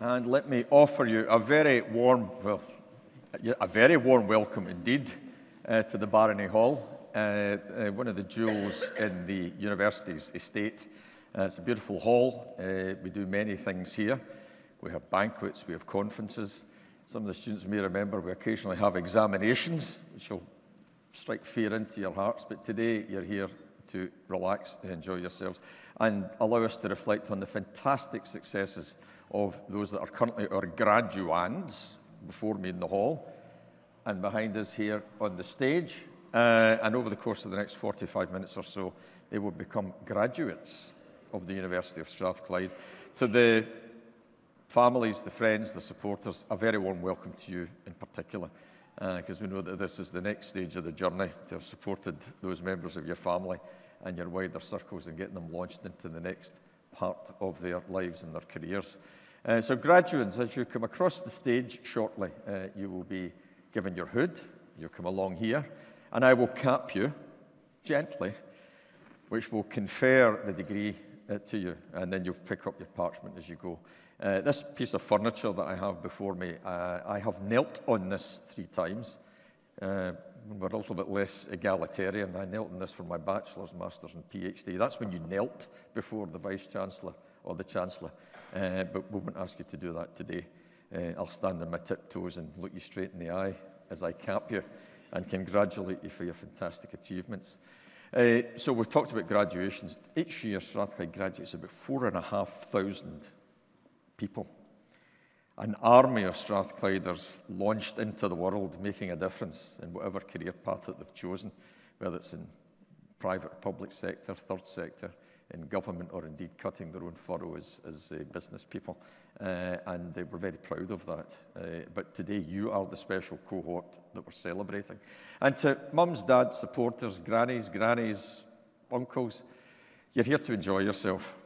And let me offer you a very warm, welcome indeed to the Barony Hall, one of the jewels in the university's estate. It's a beautiful hall. We do many things here. We have banquets, we have conferences. Some of the students may remember we occasionally have examinations, which will strike fear into your hearts, but today you're here to relax and enjoy yourselves and allow us to reflect on the fantastic successes of those that are currently our graduands before me in the hall and behind us here on the stage. And over the course of the next 45 minutes or so, they will become graduates of the University of Strathclyde. To the families, the friends, the supporters, a very warm welcome to you in particular, because we know that this is the next stage of the journey, to have supported those members of your family and your wider circles and getting them launched into the next part of their lives and their careers. So graduates, as you come across the stage shortly, you will be given your hood. You'll come along here, and I will cap you gently, which will confer the degree to you, and then you'll pick up your parchment as you go. This piece of furniture that I have before me, I have knelt on this 3 times. We're a little bit less egalitarian. I knelt on this for my bachelor's, master's and PhD. That's when you knelt before the Vice-Chancellor or the Chancellor, but we won't ask you to do that today. I'll stand on my tiptoes and look you straight in the eye as I cap you and congratulate you for your fantastic achievements. So we've talked about graduations. Each year Strathclyde graduates about 4,500 people. An army of Strathclyders launched into the world, making a difference in whatever career path that they've chosen, whether it's in private or public sector, third sector, in government, or indeed cutting their own furrow as business people. And we're very proud of that. But today you are the special cohort that we're celebrating. And to mums, dads, supporters, grannies, uncles, you're here to enjoy yourself.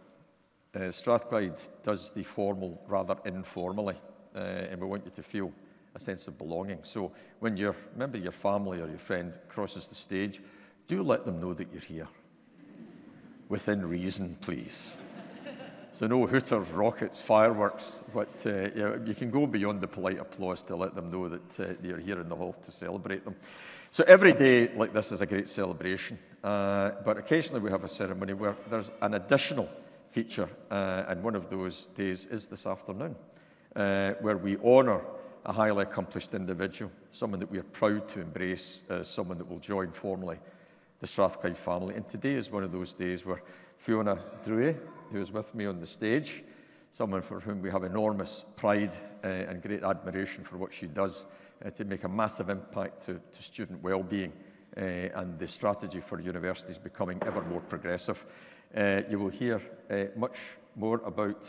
Strathclyde does the formal rather informally, and we want you to feel a sense of belonging. So when your member of your family or your friend crosses the stage, do let them know that you're here. Within reason, please. So no hooters, rockets, fireworks, but you can go beyond the polite applause to let them know that you're here in the hall to celebrate them. So every day like this is a great celebration, but occasionally we have a ceremony where there's an additional feature, and one of those days is this afternoon, where we honour a highly accomplished individual, someone that we are proud to embrace as someone that will join formally the Strathclyde family. And today is one of those days where Fiona Drouet, who is with me on the stage, someone for whom we have enormous pride and great admiration for what she does to make a massive impact to student well-being and the strategy for universities becoming ever more progressive. You will hear much more about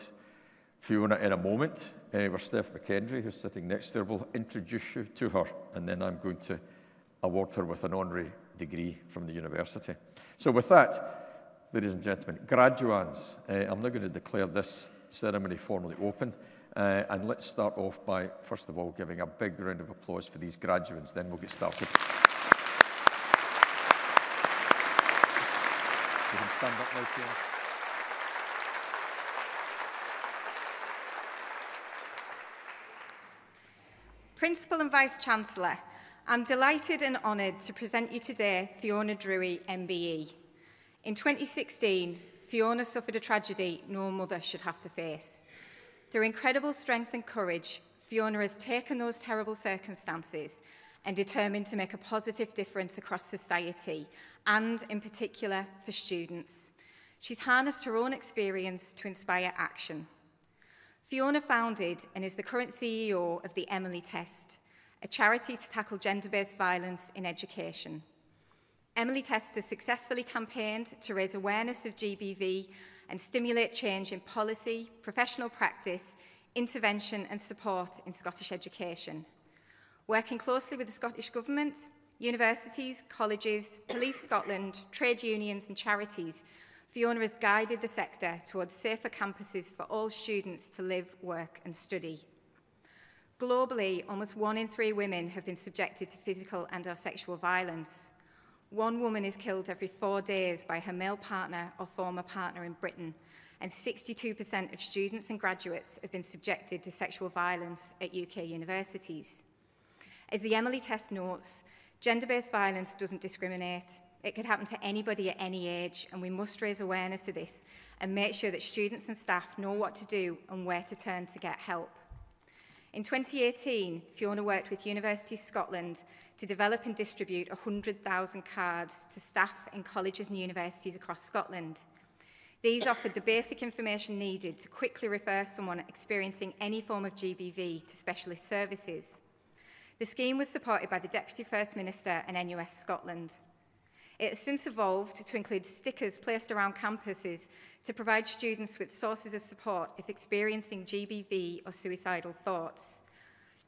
Fiona in a moment, where Steph McKendry, who's sitting next to her, will introduce you to her, and then I'm going to award her with an honorary degree from the university. So with that, ladies and gentlemen, graduands, I'm now going to declare this ceremony formally open, and let's start off by, first of all, giving a big round of applause for these graduands, then we'll get started. You can stand up now, Fiona. Principal and Vice-Chancellor, I'm delighted and honoured to present you today Fiona Drouet, MBE. In 2016, Fiona suffered a tragedy no mother should have to face. Through incredible strength and courage, Fiona has taken those terrible circumstances and determined to make a positive difference across society, and in particular for students. She's harnessed her own experience to inspire action. Fiona founded and is the current CEO of the Emily Test, a charity to tackle gender-based violence in education. Emily Test has successfully campaigned to raise awareness of GBV and stimulate change in policy, professional practice, intervention and support in Scottish education. Working closely with the Scottish Government, universities, colleges, Police Scotland, trade unions and charities, Fiona has guided the sector towards safer campuses for all students to live, work and study. Globally, almost 1 in 3 women have been subjected to physical and/or sexual violence. 1 woman is killed every 4 days by her male partner or former partner in Britain, and 62% of students and graduates have been subjected to sexual violence at UK universities. As the Emily test notes, gender-based violence doesn't discriminate. It could happen to anybody at any age, and we must raise awareness of this and make sure that students and staff know what to do and where to turn to get help. In 2018, Fiona worked with Universities Scotland to develop and distribute 100,000 cards to staff in colleges and universities across Scotland. These offered the basic information needed to quickly refer someone experiencing any form of GBV to specialist services. The scheme was supported by the Deputy First Minister and NUS Scotland. It has since evolved to include stickers placed around campuses to provide students with sources of support if experiencing GBV or suicidal thoughts.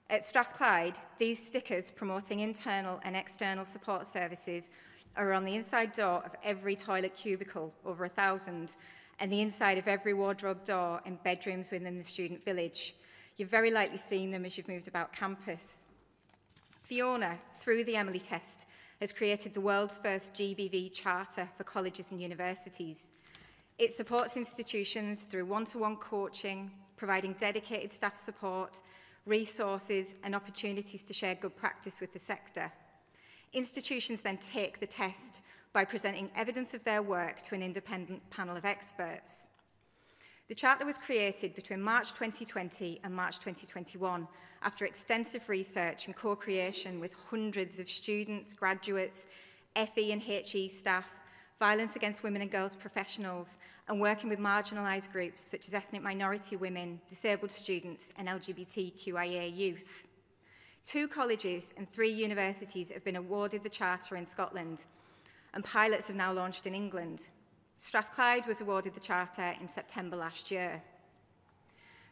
At Strathclyde, these stickers promoting internal and external support services are on the inside door of every toilet cubicle, over 1,000, and the inside of every wardrobe door in bedrooms within the student village. You've very likely seen them as you've moved about campus. Fiona, through the Emily test, has created the world's first GBV charter for colleges and universities. It supports institutions through one-to-one coaching, providing dedicated staff support, resources and opportunities to share good practice with the sector. Institutions then take the test by presenting evidence of their work to an independent panel of experts. The Charter was created between March 2020 and March 2021 after extensive research and co-creation with hundreds of students, graduates, FE and HE staff, violence against women and girls professionals, and working with marginalised groups such as ethnic minority women, disabled students and LGBTQIA youth. 2 colleges and 3 universities have been awarded the Charter in Scotland, and pilots have now launched in England. Strathclyde was awarded the Charter in September last year.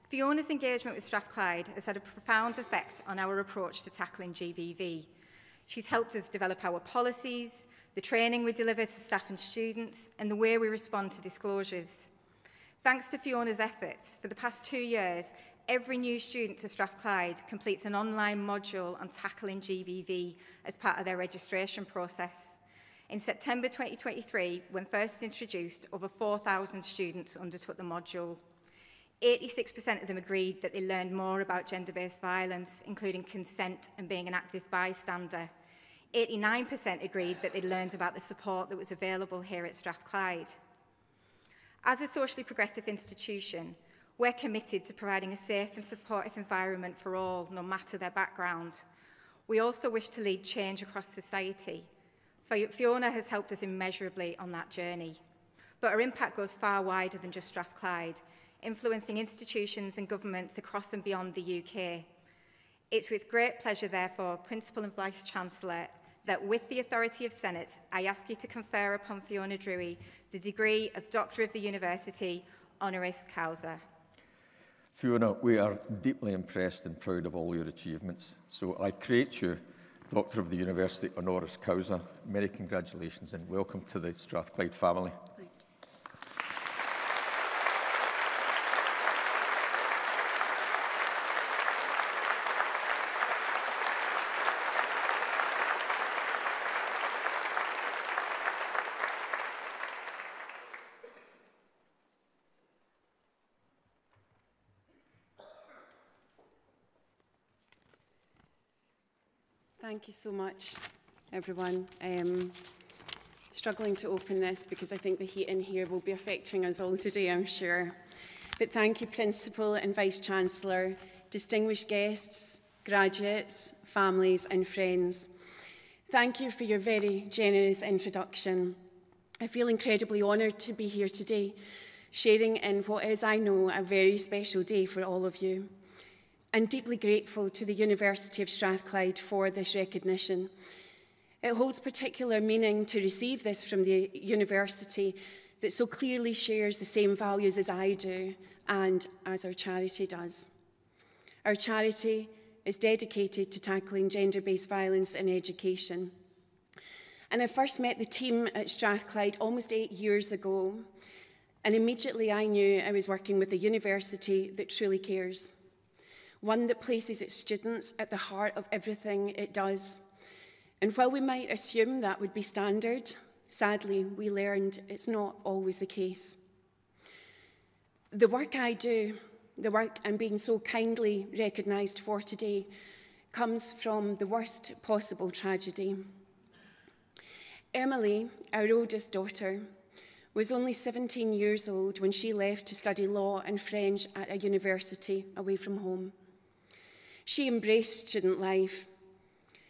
Fiona's engagement with Strathclyde has had a profound effect on our approach to tackling GBV. She's helped us develop our policies, the training we deliver to staff and students, and the way we respond to disclosures. Thanks to Fiona's efforts, for the past 2 years, every new student to Strathclyde completes an online module on tackling GBV as part of their registration process. In September 2023, when first introduced, over 4,000 students undertook the module. 86% of them agreed that they learned more about gender-based violence, including consent and being an active bystander. 89% agreed that they'd learned about the support that was available here at Strathclyde. As a socially progressive institution, we're committed to providing a safe and supportive environment for all, no matter their background. We also wish to lead change across society. Fiona has helped us immeasurably on that journey, but her impact goes far wider than just Strathclyde, influencing institutions and governments across and beyond the UK. It's with great pleasure, therefore, Principal and Vice-Chancellor, that with the authority of Senate, I ask you to confer upon Fiona Drury the degree of Doctor of the University, honoris causa. Fiona, we are deeply impressed and proud of all your achievements, so I create you Doctor of the University honoris causa. Many congratulations and welcome to the Strathclyde family. Thank you so much, everyone. Struggling to open this because I think the heat in here will be affecting us all today, I'm sure. But thank you, Principal and Vice-Chancellor, distinguished guests, graduates, families and friends. Thank you for your very generous introduction. I feel incredibly honoured to be here today, sharing in what is, I know, a very special day for all of you. I'm deeply grateful to the University of Strathclyde for this recognition. It holds particular meaning to receive this from the university that so clearly shares the same values as I do and as our charity does. Our charity is dedicated to tackling gender-based violence in education. And I first met the team at Strathclyde almost 8 years ago, and immediately I knew I was working with a university that truly cares. One that places its students at the heart of everything it does. And while we might assume that would be standard, sadly, we learned it's not always the case. The work I do, the work I'm being so kindly recognised for today, comes from the worst possible tragedy. Emily, our oldest daughter, was only 17 years old when she left to study law and French at a university away from home. She embraced student life.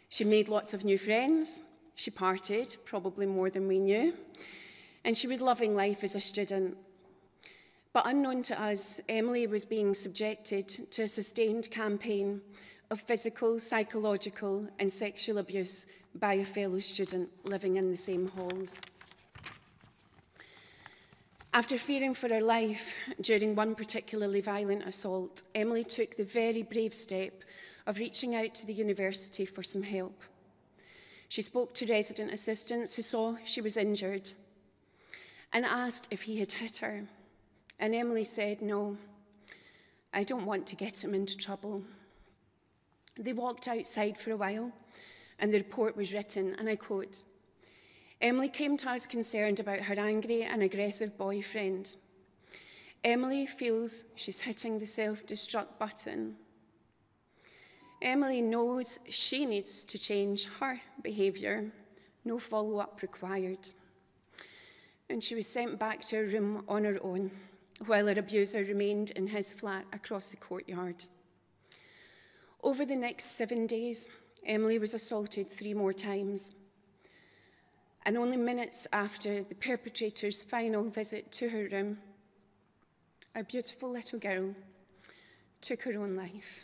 She made lots of new friends. She partied, probably more than we knew. And she was loving life as a student. But unknown to us, Emily was being subjected to a sustained campaign of physical, psychological, and sexual abuse by a fellow student living in the same halls. After fearing for her life during one particularly violent assault, Emily took the very brave step of reaching out to the university for some help. She spoke to resident assistants who saw she was injured and asked if he had hit her. And Emily said, "No, I don't want to get him into trouble." They walked outside for a while, and the report was written, and I quote, "Emily came to us concerned about her angry and aggressive boyfriend. Emily feels she's hitting the self-destruct button. Emily knows she needs to change her behaviour, no follow-up required." And she was sent back to her room on her own, while her abuser remained in his flat across the courtyard. Over the next 7 days, Emily was assaulted 3 more times. And only minutes after the perpetrator's final visit to her room, our beautiful little girl took her own life.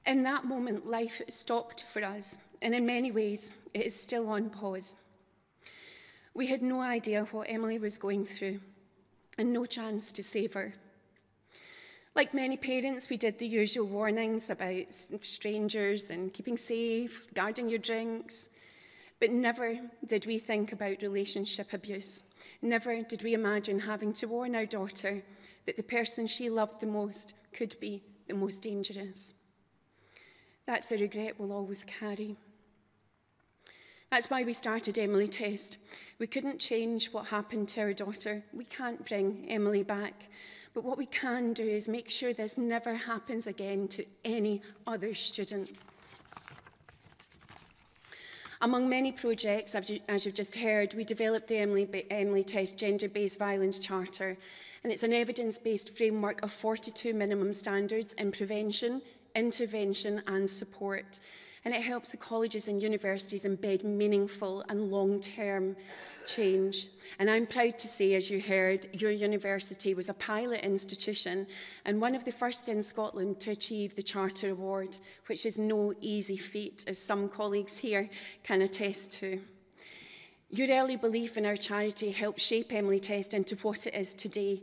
In that moment, life stopped for us, and in many ways, it is still on pause. We had no idea what Emily was going through, and no chance to save her. Like many parents, we did the usual warnings about strangers and keeping safe, guarding your drinks, but never did we think about relationship abuse. Never did we imagine having to warn our daughter that the person she loved the most could be the most dangerous. That's a regret we'll always carry. That's why we started Emily Test. We couldn't change what happened to our daughter. We can't bring Emily back. But what we can do is make sure this never happens again to any other student. Among many projects, as you've just heard, we developed the Emily Test Gender-Based Violence Charter, and it's an evidence-based framework of 42 minimum standards in prevention, intervention and support. And it helps the colleges and universities embed meaningful and long-term change. And I'm proud to say, as you heard, your university was a pilot institution and one of the first in Scotland to achieve the Charter Award, which is no easy feat, as some colleagues here can attest to. Your early belief in our charity helped shape Emily Test into what it is today,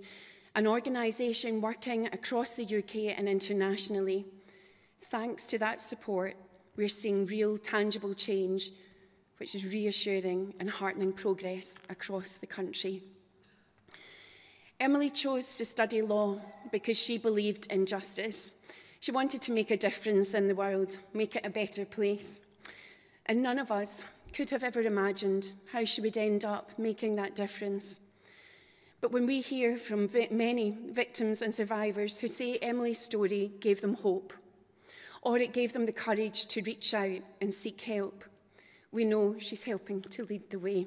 an organisation working across the UK and internationally. Thanks to that support, we're seeing real, tangible change, which is reassuring and heartening progress across the country. Emily chose to study law because she believed in justice. She wanted to make a difference in the world, make it a better place. And none of us could have ever imagined how she would end up making that difference. But when we hear from many victims and survivors who say Emily's story gave them hope, or it gave them the courage to reach out and seek help, we know she's helping to lead the way.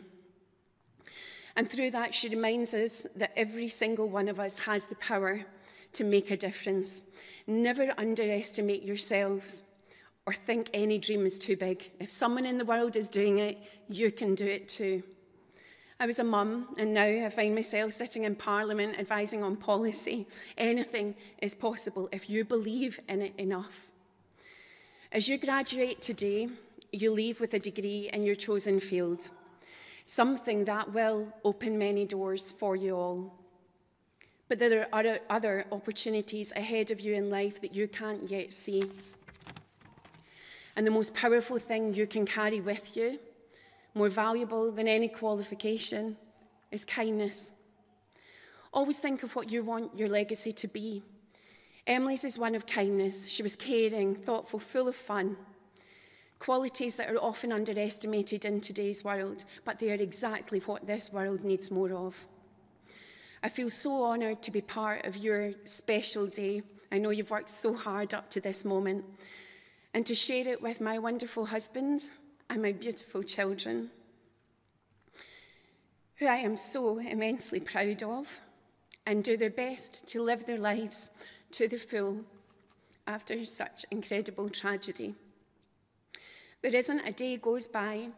And through that, she reminds us that every single one of us has the power to make a difference. Never underestimate yourselves or think any dream is too big. If someone in the world is doing it, you can do it too. I was a mum, and now I find myself sitting in Parliament advising on policy. Anything is possible if you believe in it enough. As you graduate today, you leave with a degree in your chosen field, something that will open many doors for you all. But there are other opportunities ahead of you in life that you can't yet see. And the most powerful thing you can carry with you, more valuable than any qualification, is kindness. Always think of what you want your legacy to be. Emily's is one of kindness. She was caring, thoughtful, full of fun. Qualities that are often underestimated in today's world, but they are exactly what this world needs more of. I feel so honoured to be part of your special day. I know you've worked so hard up to this moment, and to share it with my wonderful husband and my beautiful children, who I am so immensely proud of and do their best to live their lives to the full after such incredible tragedy. There isn't a day goes by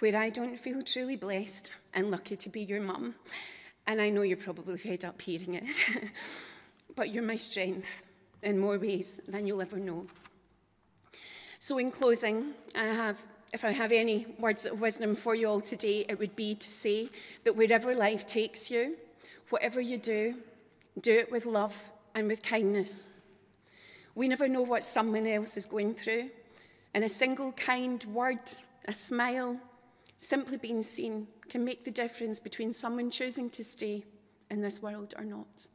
where I don't feel truly blessed and lucky to be your mum. And I know you're probably fed up hearing it, but you're my strength in more ways than you'll ever know. So in closing, if I have any words of wisdom for you all today, it would be to say that wherever life takes you, whatever you do it with love and with kindness. We never know what someone else is going through, and a single kind word, a smile, simply being seen can make the difference between someone choosing to stay in this world or not.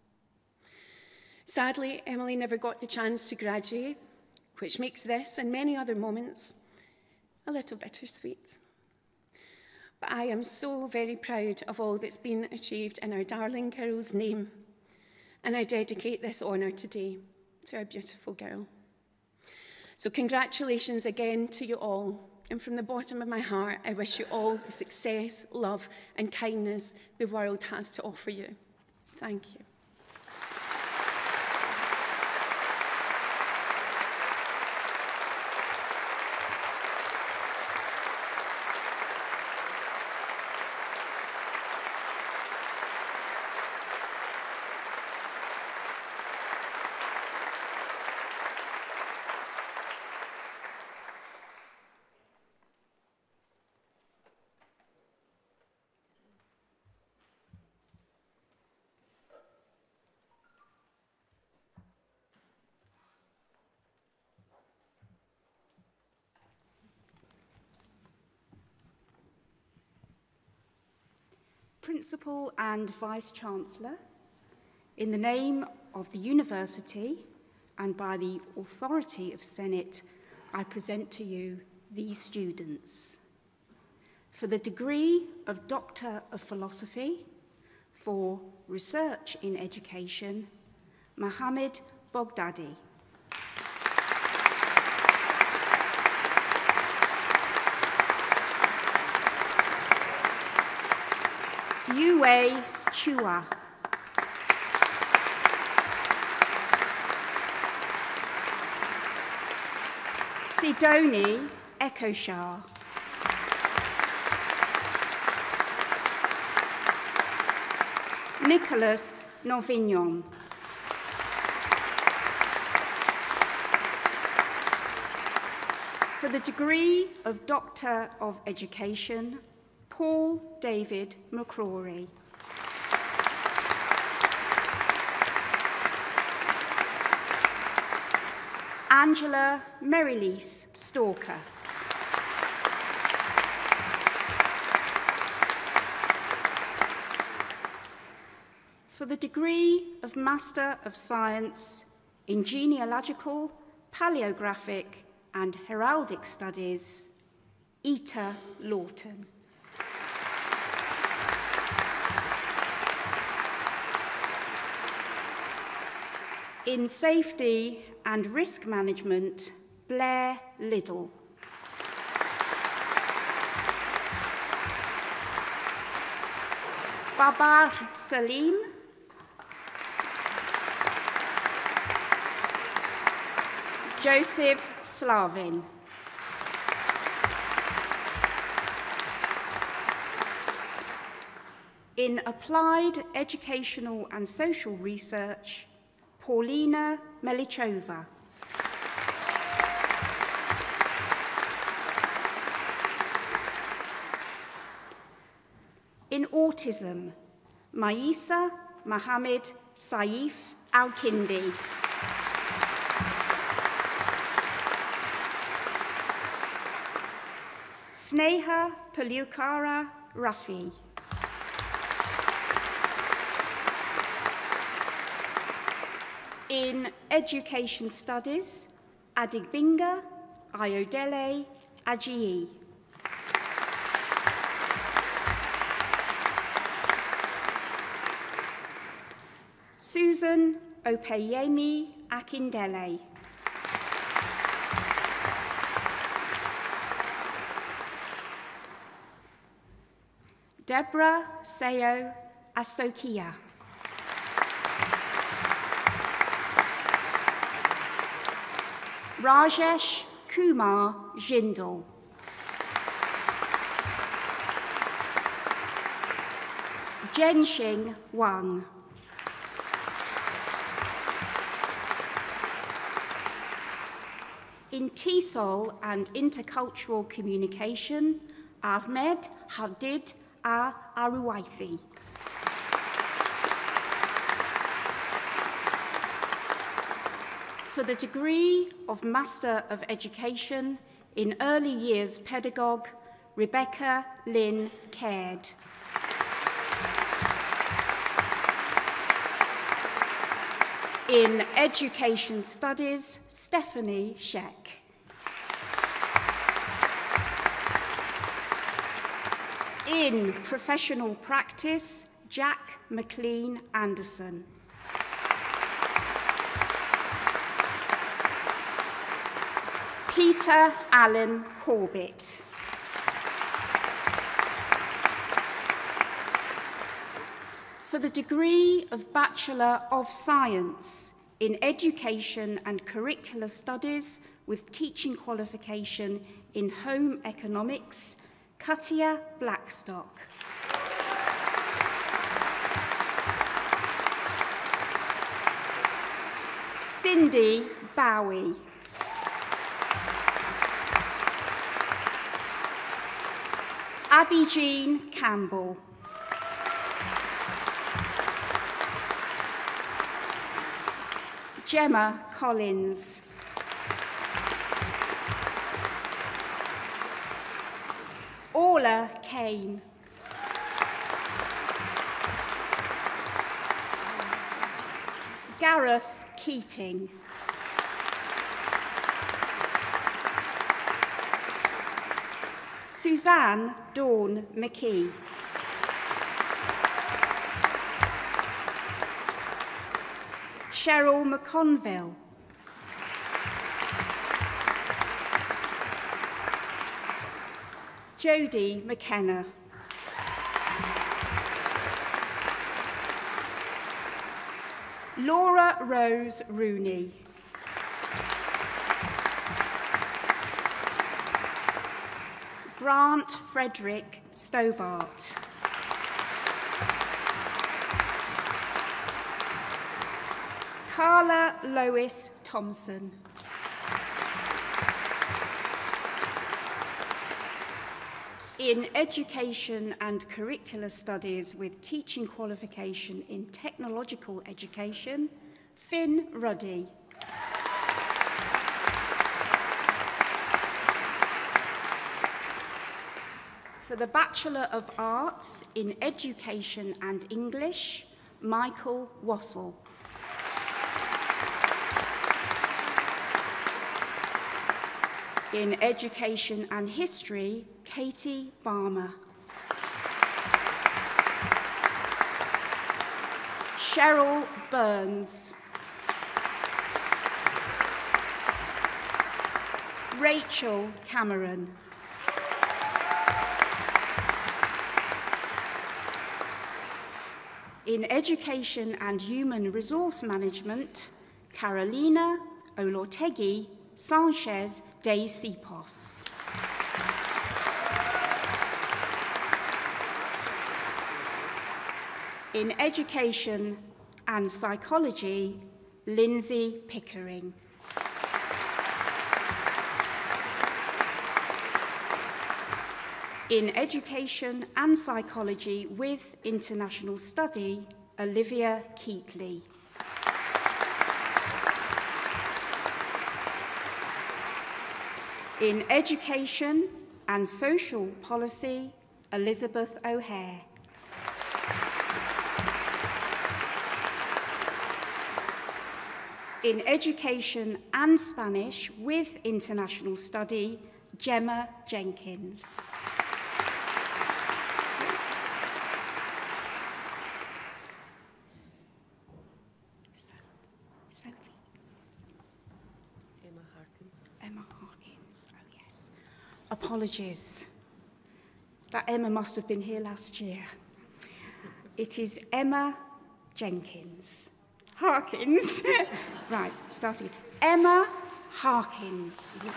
Sadly, Emily never got the chance to graduate, which makes this and many other moments a little bittersweet. But I am so very proud of all that's been achieved in our darling girl's name, and I dedicate this honour today to our beautiful girl. So congratulations again to you all. And from the bottom of my heart, I wish you all the success, love, and kindness the world has to offer you. Thank you. Principal and Vice-Chancellor, in the name of the University and by the authority of Senate, I present to you these students. For the degree of Doctor of Philosophy, for Research in Education, Mohammed Bogdadi. Yue Chua. Sidoni Ekoshar. Nicholas Novignon. For the degree of Doctor of Education, Paul David McCrory. Angela Merylise Stalker. For the degree of Master of Science in Genealogical, Paleographic and Heraldic Studies, Ita Lawton. In Safety and Risk Management, Blair Liddell. Babar Salim. Joseph Slavin. In Applied Educational and Social Research, Paulina Melichova. In Autism, Maisa Mohammed Saif Al-Kindi. Sneha Palukara Rafi. In Education Studies, Adigbinga Ayodele Ajiyi. Susan Opeyemi Akindele. Deborah Seo Asokia. Rajesh Kumar Jindal. Zhenxing Wang. In TESOL and intercultural communication, Ahmed Hadid Aruwaithi. For the degree of Master of Education in Early Years Pedagogue, Rebecca Lynn Caird. In Education Studies, Stephanie Sheck. In Professional Practice, Jack McLean Anderson. Peter Allen Corbett. For the degree of Bachelor of Science in Education and Curricular Studies with teaching qualification in Home Economics, Katia Blackstock. Cindy Bowie. Abby Jean Campbell. Gemma Collins. Orla Kane. Gareth Keating. Suzanne Dawn McKee. Cheryl McConville. Jodie McKenna. Laura Rose Rooney. Grant Frederick Stobart. Carla Lois Thompson. In Education and Curricular Studies with teaching qualification in Technological Education, Finn Ruddy. For the Bachelor of Arts in Education and English, Michael Wassell. In Education and History, Katie Barmer. Cheryl Burns. Rachel Cameron. In Education and Human Resource Management, Carolina Olortegui Sanchez de Sipos. In Education and Psychology, Lindsay Pickering. In Education and Psychology with International Study, Olivia Keatley. In Education and Social Policy, Elizabeth O'Hare. In Education and Spanish with International Study, Gemma Jenkins. Emma Harkins, oh yes. Apologies. That Emma must have been here last year. It is Emma Jenkins. Harkins. Right, starting. Emma Harkins.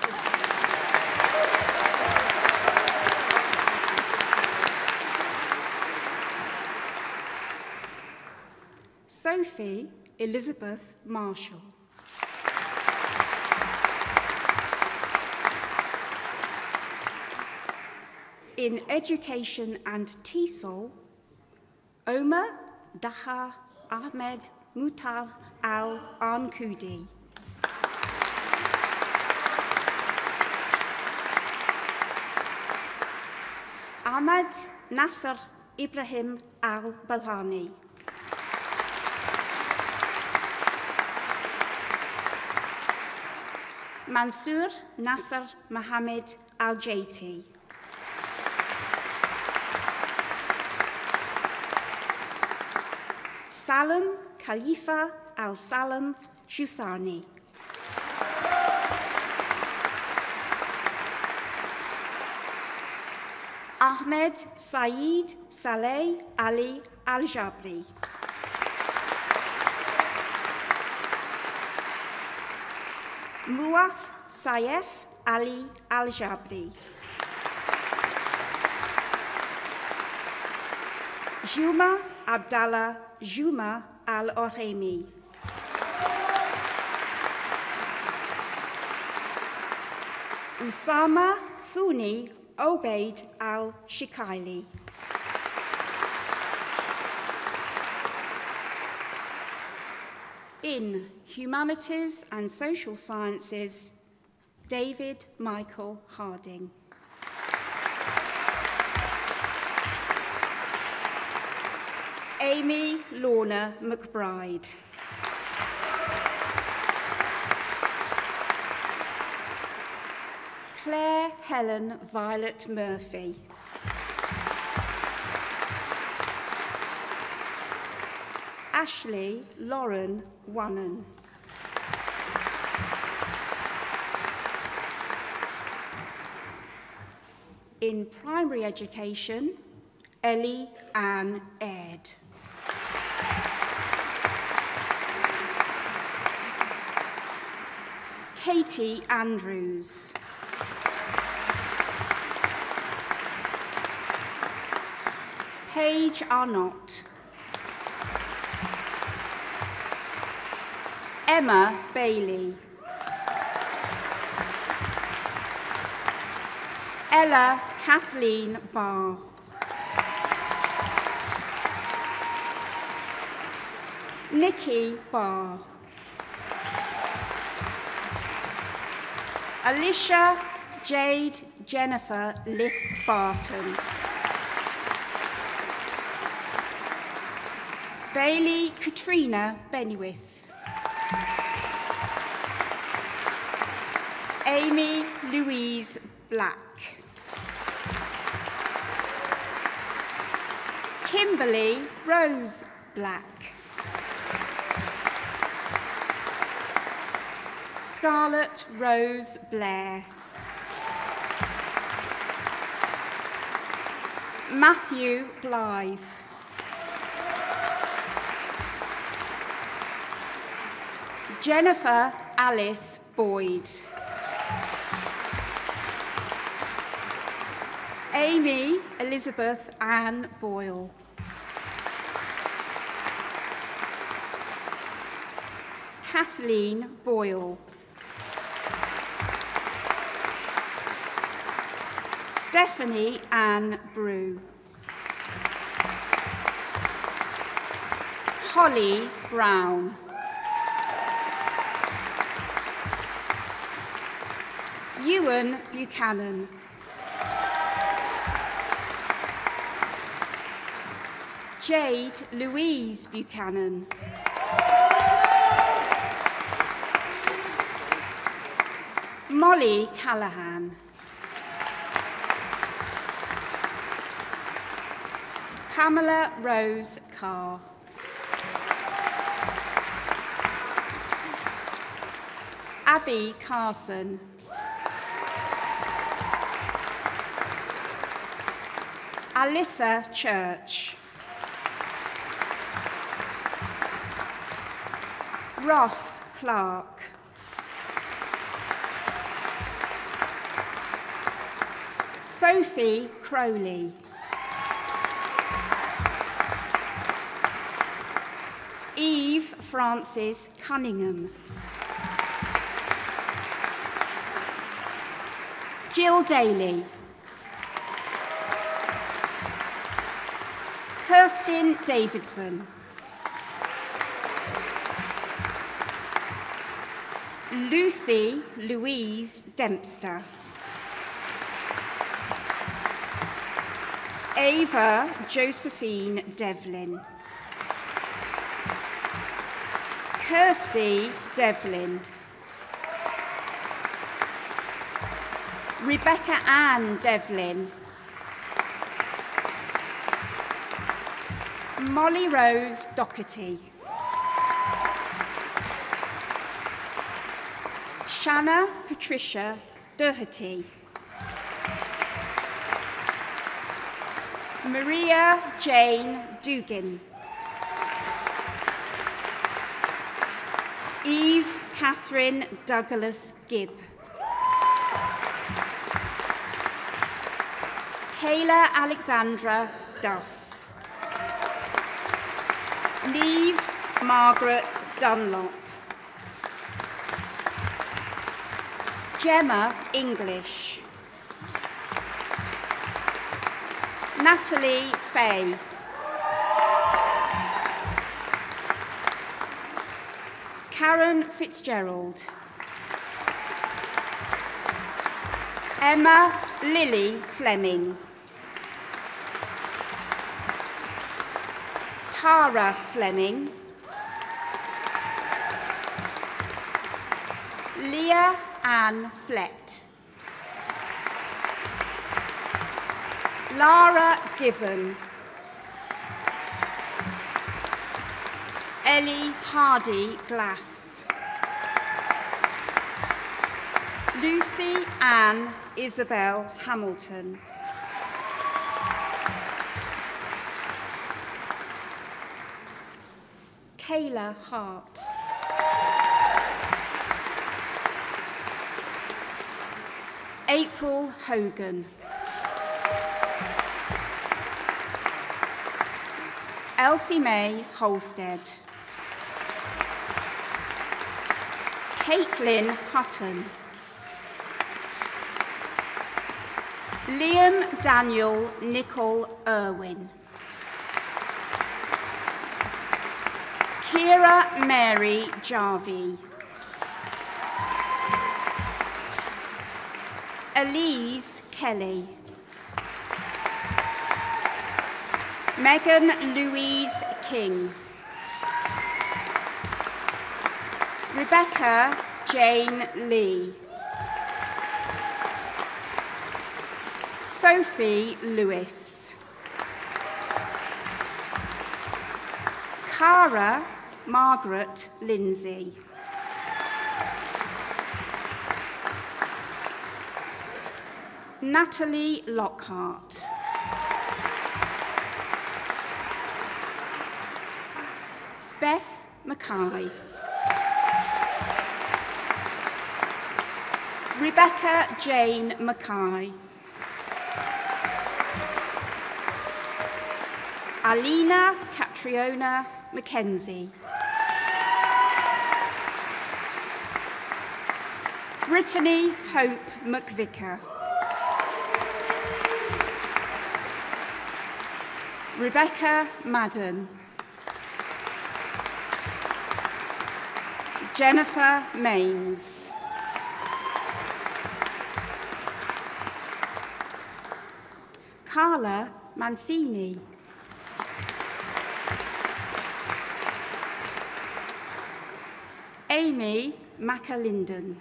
Sophie Elizabeth Marshall. In Education and TESOL, Omar Daha Ahmed Mutar Al-Ankoudi. Ahmad Nasser Ibrahim Al-Balhani. Mansour Nasser Mohammed Al-Jaiti. Salam Khalifa Al-Salam Shusani. Ahmed Saeed Saleh Ali Al-Jabri. Muaf Saif Ali Al-Jabri. Juma Abdallah Juma Al-Orhemi. Usama Thuni Obeid Al-Shikaili. In Humanities and Social Sciences, David Michael Harding. Amy Lorna McBride. Claire Helen Violet Murphy. Ashley Lauren Wannon. In primary education, Ellie Ann Aird. Katie Andrews. Paige Arnott. Emma Bailey. Ella Kathleen Barr. Nikki Barr. Alicia Jade Jennifer Lith Barton. Bailey Katrina Benwith. Amy Louise Black. Kimberly Rose Black. Scarlett Rose Blair. Matthew Blythe. Jennifer Alice Boyd. Amy Elizabeth Ann Boyle. Kathleen Boyle. Stephanie Ann Brew. Holly Brown. Ewan Buchanan. Jade Louise Buchanan. Molly Callahan. Pamela Rose Carr. Abby Carson. Alyssa Church. Ross Clark. Sophie Crowley. Eve Frances Cunningham. Jill Daly. Kirsten Davidson. Lucy Louise Dempster. Ava Josephine Devlin. Kirsty Devlin. Rebecca Ann Devlin. Molly Rose Doherty. Shanna Patricia Doherty. Maria Jane Dugan. Eve Catherine Douglas Gibb. Kayla Alexandra Duff. Neve Margaret Dunlop. Gemma English. Natalie Fay. Karen Fitzgerald. Emma Lily Fleming. Tara Fleming. Leah Ann Flett. Lara Given. Ellie Hardy Glass. Lucy Ann Isabel Hamilton. Kayla Hart. April Hogan. Elsie Mae Holstead. Caitlin Hutton. Liam Daniel Nicol Irwin. Kira Mary Jarvie. Elise Kelly. Megan Louise King. Rebecca Jane Lee. Sophie Lewis. Cara Margaret Lindsay. Natalie Lockhart. Beth Mackay. Rebecca Jane Mackay. Alina Catriona Mackenzie. Brittany Hope McVicker. Rebecca Madden. Jennifer Maines. Carla Mancini. Amy McAlinden.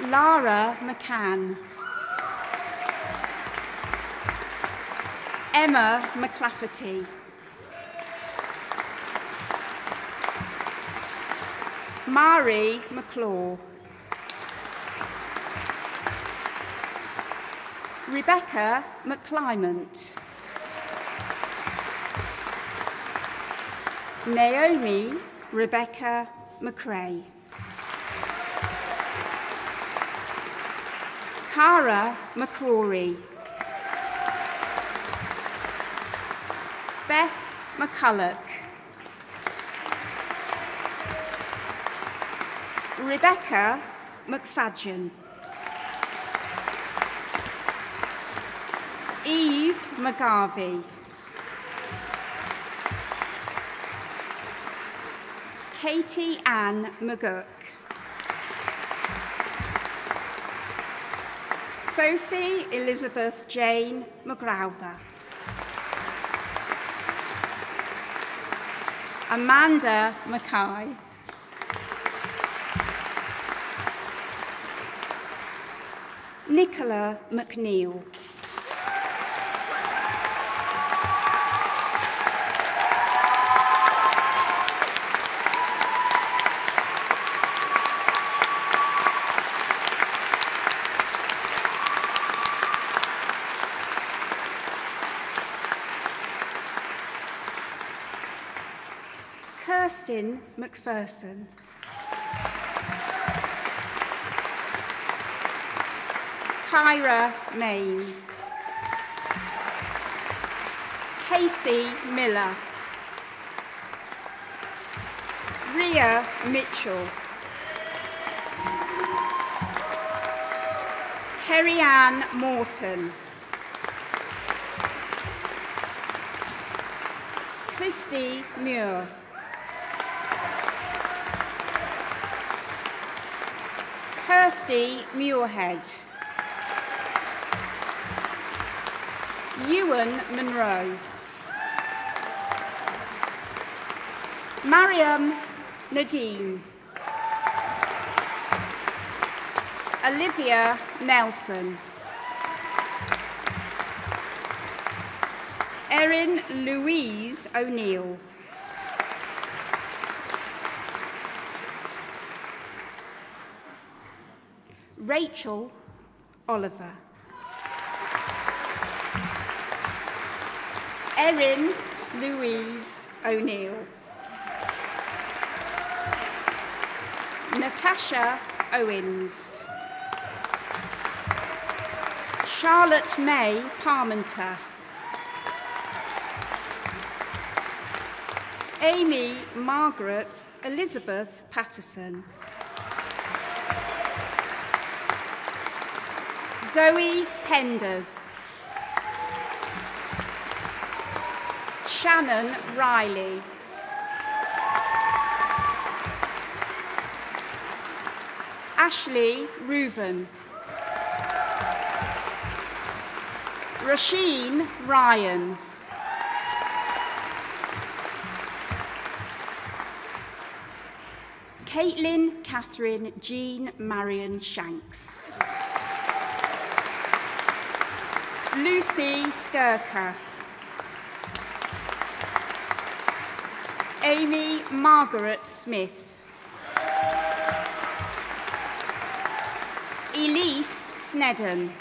Lara McCann. Emma McLafferty. Mari McClaw. Rebecca McClymont. Naomi Rebecca McRae. Cara McCrory. Beth McCulloch. Rebecca McFadgen. Eve McGarvey. Katie Ann McGurk. Sophie Elizabeth Jane McGrowther. Amanda Mackay. Nicola McNeil. Kirsten McPherson. Kyra Main. Casey Miller. Ria Mitchell. Kerry-Ann Morton. Christy Muir. Kirsty Muirhead. Ewan Monroe. Mariam Nadine. Olivia Nelson. Erin Louise O'Neill. Rachel Oliver. Erin Louise O'Neill. Natasha Owens. Charlotte May Parmenter. Amy Margaret Elizabeth Patterson. Zoe Penders. Shannon Riley. Ashley Reuven. Rasheen Ryan. Caitlin Catherine Jean Marion Shanks. Lucy Skirker. Amy Margaret Smith. Elise Snedden.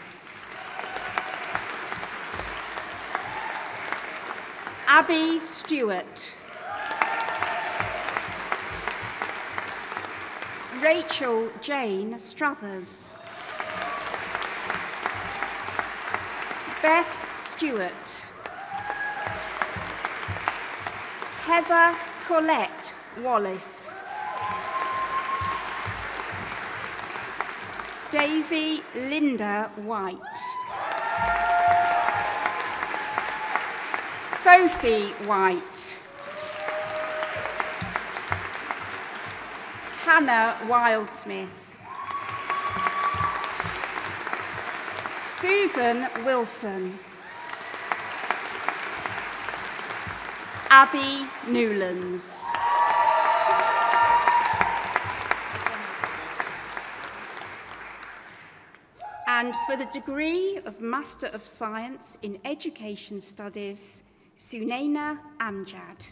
Abby Stewart. Rachel Jane Struthers. Beth Stewart. Heather Colette Wallace. Daisy Linda White. Sophie White. Hannah Wildsmith. Susan Wilson. Abby Newlands. And for the degree of Master of Science in Education Studies, Sunaina Amjad.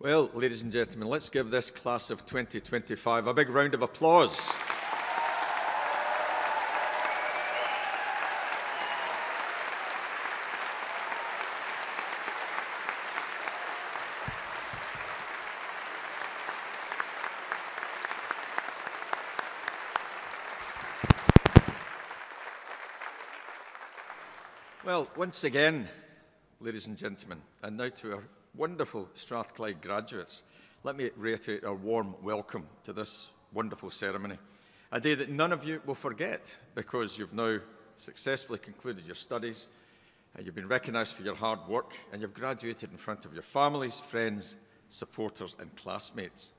Well, ladies and gentlemen, let's give this class of 2025 a big round of applause. Well, once again, ladies and gentlemen, and now to our wonderful Strathclyde graduates, let me reiterate our warm welcome to this wonderful ceremony. A day that none of you will forget, because you've now successfully concluded your studies, you've been recognised for your hard work, and you've graduated in front of your families, friends, supporters and classmates.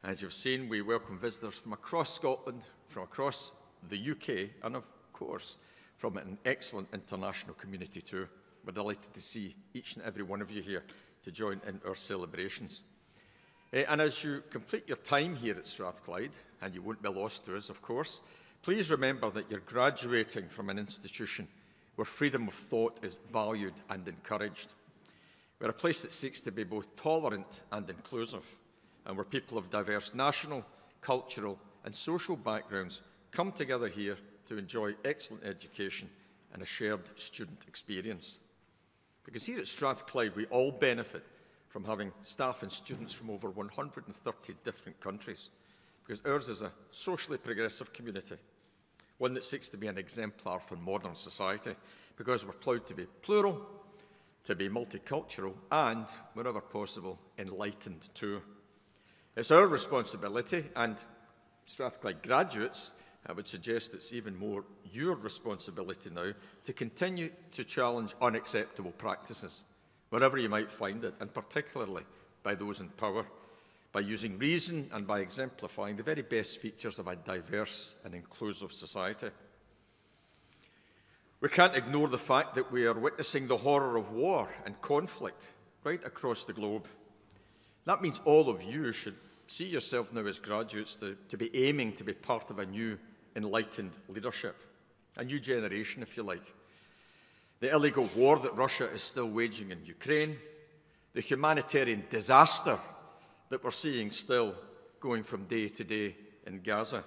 As you've seen, we welcome visitors from across Scotland, from across the UK, and of course, from an excellent international community too. We're delighted to see each and every one of you here to join in our celebrations. And as you complete your time here at Strathclyde, and you won't be lost to us, of course, please remember that you're graduating from an institution where freedom of thought is valued and encouraged. We're a place that seeks to be both tolerant and inclusive, and where people of diverse national, cultural and social backgrounds come together here to enjoy excellent education and a shared student experience. Because here at Strathclyde, we all benefit from having staff and students from over 130 different countries, because ours is a socially progressive community, one that seeks to be an exemplar for modern society, because we're proud to be plural, to be multicultural, and, wherever possible, enlightened too. It's our responsibility, and Strathclyde graduates, I would suggest it's even more your responsibility now to continue to challenge unacceptable practices, wherever you might find it, and particularly by those in power, by using reason and by exemplifying the very best features of a diverse and inclusive society. We can't ignore the fact that we are witnessing the horror of war and conflict right across the globe. That means all of you should see yourself now as graduates to be aiming to be part of a new enlightened leadership, a new generation, if you like. The illegal war that Russia is still waging in Ukraine, the humanitarian disaster that we're seeing still going from day to day in Gaza,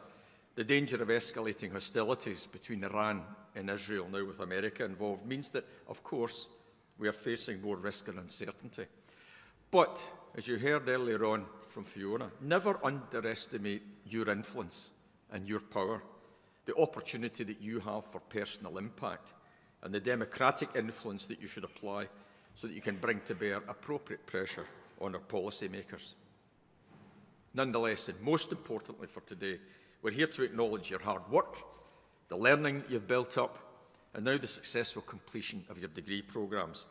the danger of escalating hostilities between Iran and Israel, now with America involved, means that, of course, we are facing more risk and uncertainty. But, as you heard earlier on from Fiona, never underestimate your influence and your power, the opportunity that you have for personal impact, and the democratic influence that you should apply so that you can bring to bear appropriate pressure on our policymakers. Nonetheless, and most importantly for today, we're here to acknowledge your hard work, the learning that you've built up, and now the successful completion of your degree programmes,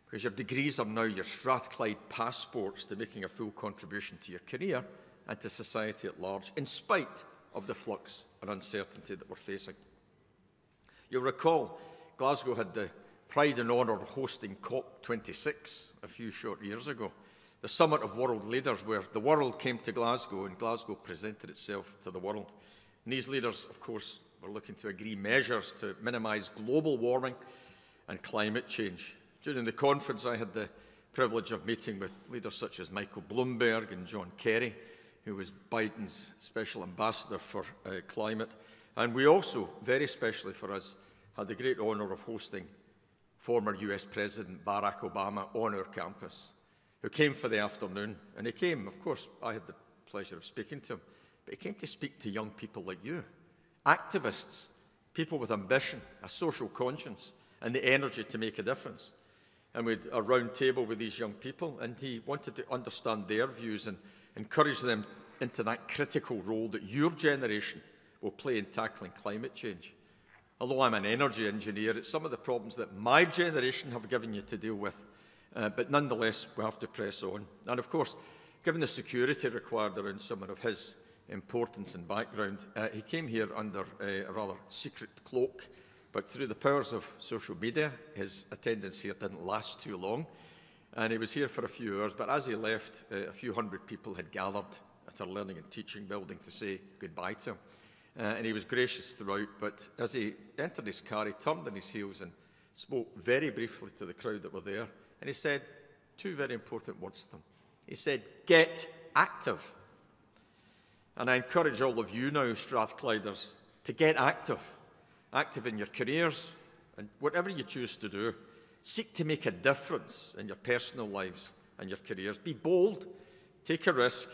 because your degrees are now your Strathclyde passports to making a full contribution to your career and to society at large, in spite of the flux and uncertainty that we're facing. You'll recall Glasgow had the pride and honour of hosting COP26 a few short years ago, the summit of world leaders where the world came to Glasgow and Glasgow presented itself to the world. And these leaders, of course, were looking to agree measures to minimise global warming and climate change. During the conference, I had the privilege of meeting with leaders such as Michael Bloomberg and John Kerry, who was Biden's special ambassador for climate. And we also, very especially for us, had the great honour of hosting former US President Barack Obama on our campus, who came for the afternoon. And he came, of course, I had the pleasure of speaking to him, but he came to speak to young people like you, activists, people with ambition, a social conscience, and the energy to make a difference. And we had a round table with these young people, and he wanted to understand their views and encourage them into that critical role that your generation will play in tackling climate change. Although I'm an energy engineer, it's some of the problems that my generation have given you to deal with. But nonetheless, we have to press on. And of course, given the security required around someone of his importance and background, he came here under a rather secret cloak. But through the powers of social media, his attendance here didn't last too long. And he was here for a few hours, but as he left, a few hundred people had gathered at our Learning and Teaching building to say goodbye to him. And he was gracious throughout, but as he entered his car, he turned on his heels and spoke very briefly to the crowd that were there. And he said two very important words to them. He said, get active. And I encourage all of you now, Strathclyders, to get active. Active in your careers and whatever you choose to do. Seek to make a difference in your personal lives and your careers. Be bold, take a risk,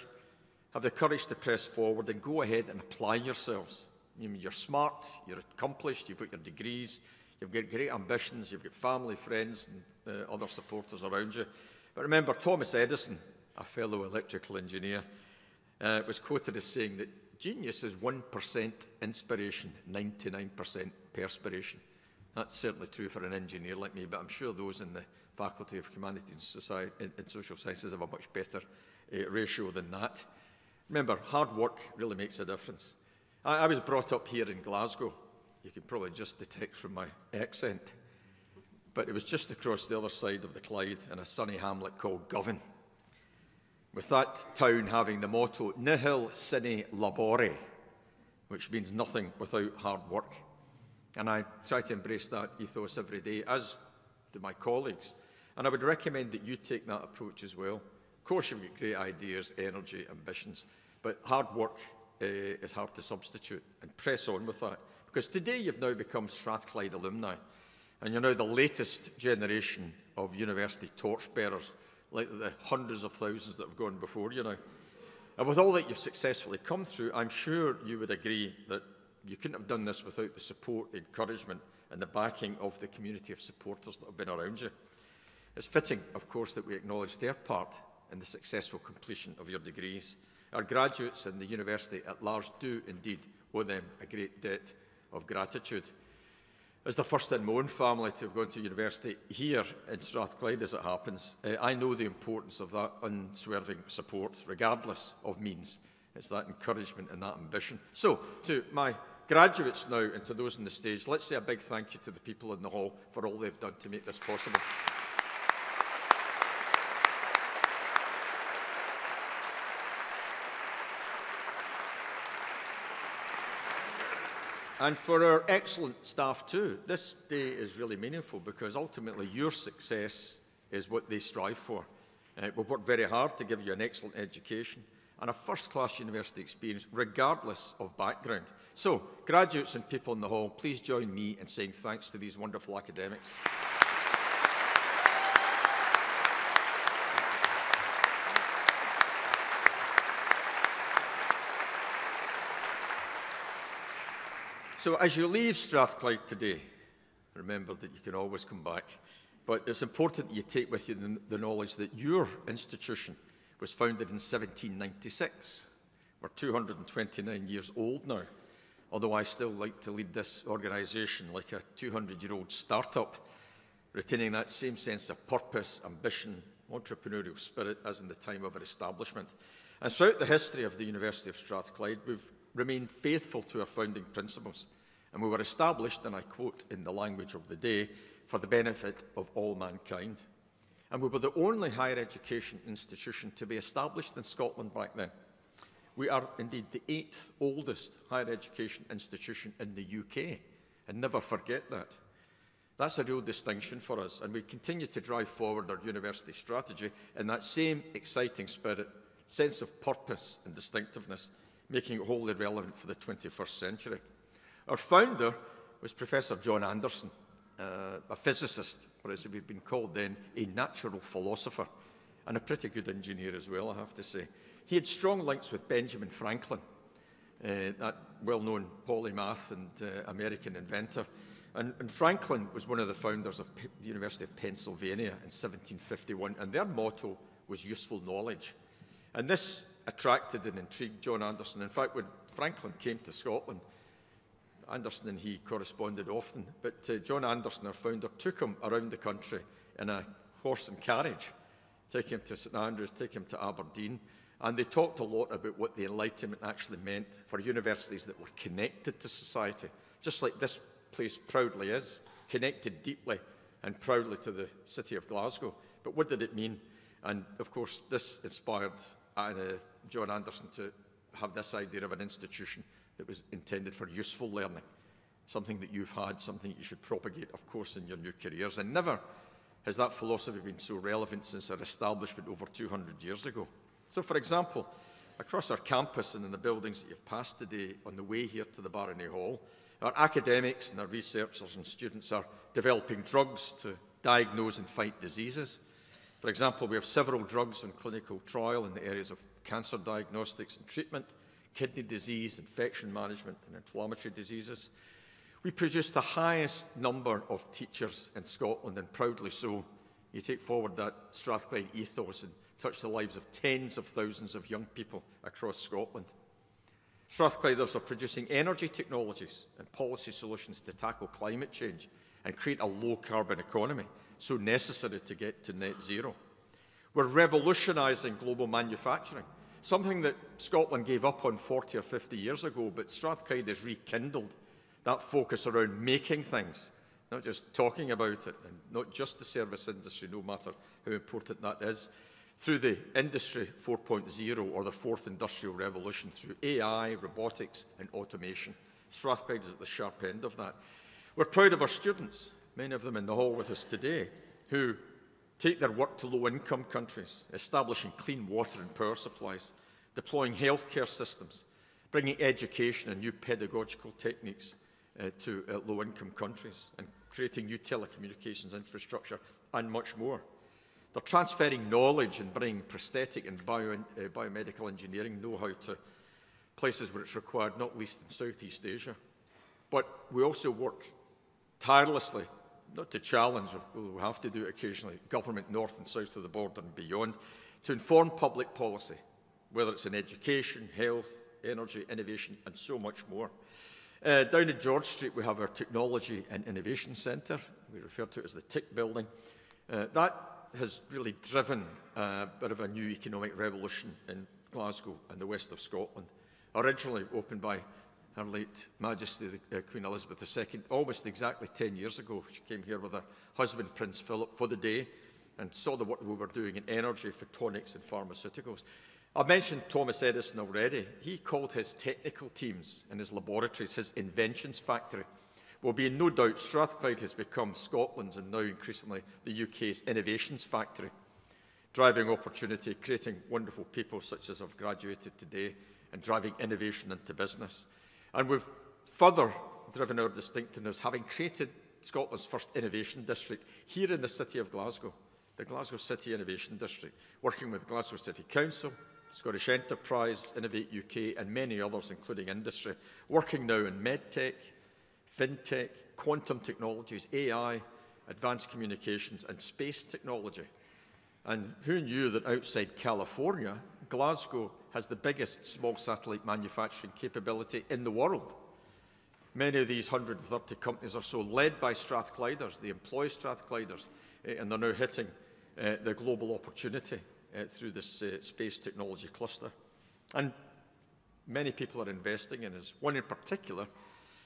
have the courage to press forward and go ahead and apply yourselves. You're smart, you're accomplished, you've got your degrees, you've got great ambitions, you've got family, friends and other supporters around you. But remember, Thomas Edison, a fellow electrical engineer, was quoted as saying that genius is 1% inspiration, 99% perspiration. That's certainly true for an engineer like me, but I'm sure those in the Faculty of Humanities and Social Sciences have a much better ratio than that. Remember, hard work really makes a difference. I was brought up here in Glasgow. You can probably just detect from my accent. But it was just across the other side of the Clyde in a sunny hamlet called Govan, with that town having the motto, Nihil sine labore, which means nothing without hard work. And I try to embrace that ethos every day, as do my colleagues. And I would recommend that you take that approach as well. Of course, you've got great ideas, energy, ambitions, but hard work is hard to substitute, and press on with that. Because today you've now become Strathclyde alumni, and you're now the latest generation of university torchbearers, like the hundreds of thousands that have gone before you now. And with all that you've successfully come through, I'm sure you would agree that you couldn't have done this without the support, encouragement, and the backing of the community of supporters that have been around you. It's fitting, of course, that we acknowledge their part in the successful completion of your degrees. Our graduates and the university at large do indeed owe them a great debt of gratitude. As the first in my own family to have gone to university here in Strathclyde, as it happens, I know the importance of that unswerving support, regardless of means. It's that encouragement and that ambition. So, to my graduates now and to those on the stage, let's say a big thank you to the people in the hall for all they've done to make this possible. And for our excellent staff too, this day is really meaningful because ultimately your success is what they strive for. We've worked very hard to give you an excellent education and a first-class university experience regardless of background. So, graduates and people in the hall, please join me in saying thanks to these wonderful academics. So as you leave Strathclyde today, remember that you can always come back, but it's important that you take with you the knowledge that your institution was founded in 1796. We're 229 years old now, although I still like to lead this organisation like a 200-year-old startup, retaining that same sense of purpose, ambition, entrepreneurial spirit as in the time of our establishment. And throughout the history of the University of Strathclyde, we've remained faithful to our founding principles, and we were established, and I quote in the language of the day, for the benefit of all mankind. And we were the only higher education institution to be established in Scotland back then. We are indeed the 8th oldest higher education institution in the UK, and never forget that. That's a real distinction for us, and we continue to drive forward our university strategy in that same exciting spirit, sense of purpose and distinctiveness, making it wholly relevant for the 21st century. Our founder was Professor John Anderson, a physicist, or as we've been called then, a natural philosopher, and a pretty good engineer as well, I have to say. He had strong links with Benjamin Franklin, that well-known polymath and American inventor. And Franklin was one of the founders of the University of Pennsylvania in 1751, and their motto was useful knowledge. And this attracted and intrigued John Anderson. In fact, when Franklin came to Scotland, Anderson and he corresponded often, but John Anderson, our founder, took him around the country in a horse and carriage, take him to St Andrews, take him to Aberdeen, and they talked a lot about what the Enlightenment actually meant for universities that were connected to society, just like this place proudly is, connected deeply and proudly to the city of Glasgow. But what did it mean? And of course, this inspired John Anderson to have this idea of an institution that was intended for useful learning, something that you've had, something that you should propagate, of course, in your new careers. And never has that philosophy been so relevant since our establishment over 200 years ago? So, for example, across our campus and in the buildings that you've passed today on the way here to the Barony Hall, our academics and our researchers and students are developing drugs to diagnose and fight diseases. For example, we have several drugs on clinical trial in the areas of cancer diagnostics and treatment, kidney disease, infection management, and inflammatory diseases. We produce the highest number of teachers in Scotland, and proudly so. You take forward that Strathclyde ethos and touch the lives of tens of thousands of young people across Scotland. Strathclyders are producing energy technologies and policy solutions to tackle climate change and create a low-carbon economy, so necessary to get to net zero. We're revolutionising global manufacturing, something that Scotland gave up on 40 or 50 years ago, but Strathclyde has rekindled that focus around making things, not just talking about it, and not just the service industry, no matter how important that is, through the Industry 4.0 or the Fourth Industrial Revolution, through AI, robotics and automation. Strathclyde is at the sharp end of that. We're proud of our students, many of them in the hall with us today, who take their work to low-income countries, establishing clean water and power supplies, deploying healthcare systems, bringing education and new pedagogical techniques to low-income countries, and creating new telecommunications infrastructure, and much more. They're transferring knowledge and bringing prosthetic and biomedical engineering know-how to places where it's required, not least in Southeast Asia. But we also work tirelessly, not to challenge, we have to do it occasionally, government north and south of the border and beyond, to inform public policy, whether it's in education, health, energy, innovation, and so much more. Down at George Street, we have our Technology and Innovation Centre. We refer to it as the TIC building. That has really driven a bit of a new economic revolution in Glasgow and the west of Scotland. Originally opened by Her late Majesty Queen Elizabeth II, almost exactly 10 years ago. She came here with her husband, Prince Philip, for the day and saw the work we were doing in energy, photonics and pharmaceuticals. I mentioned Thomas Edison already. He called his technical teams in his laboratories his inventions factory. Well, be in no doubt, Strathclyde has become Scotland's and now increasingly the UK's innovations factory, driving opportunity, creating wonderful people such as have graduated today, and driving innovation into business. And we've further driven our distinctiveness, having created Scotland's first innovation district here in the city of Glasgow, the Glasgow City Innovation District, working with Glasgow City Council, Scottish Enterprise, Innovate UK, and many others, including industry, working now in medtech, fintech, quantum technologies, AI, advanced communications, and space technology. And who knew that outside California, Glasgow has the biggest small satellite manufacturing capability in the world? Many of these 130 companies are so led by Strathclyders. They employ Strathclyders, and they're now hitting the global opportunity through this space technology cluster. And many people are investing in us. One in particular,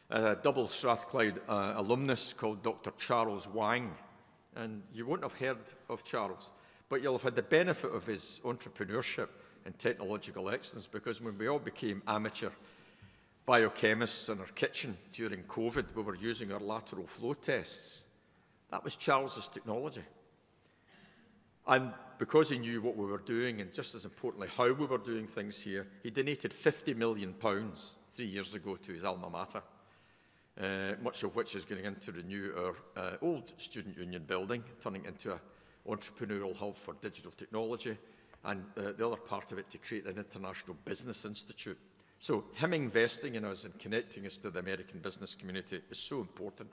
a double Strathclyde alumnus called Dr. Charles Wang. And you won't have heard of Charles, but you'll have had the benefit of his entrepreneurship and technological excellence, because when we all became amateur biochemists in our kitchen during COVID, we were using our lateral flow tests. That was Charles's technology. And because he knew what we were doing, and just as importantly, how we were doing things here, he donated £50 million 3 years ago to his alma mater, much of which is going to renew our old student union building, turning it into an entrepreneurial hub for digital technology, and the other part of it to create an international business institute. So him investing in us and connecting us to the American business community is so important.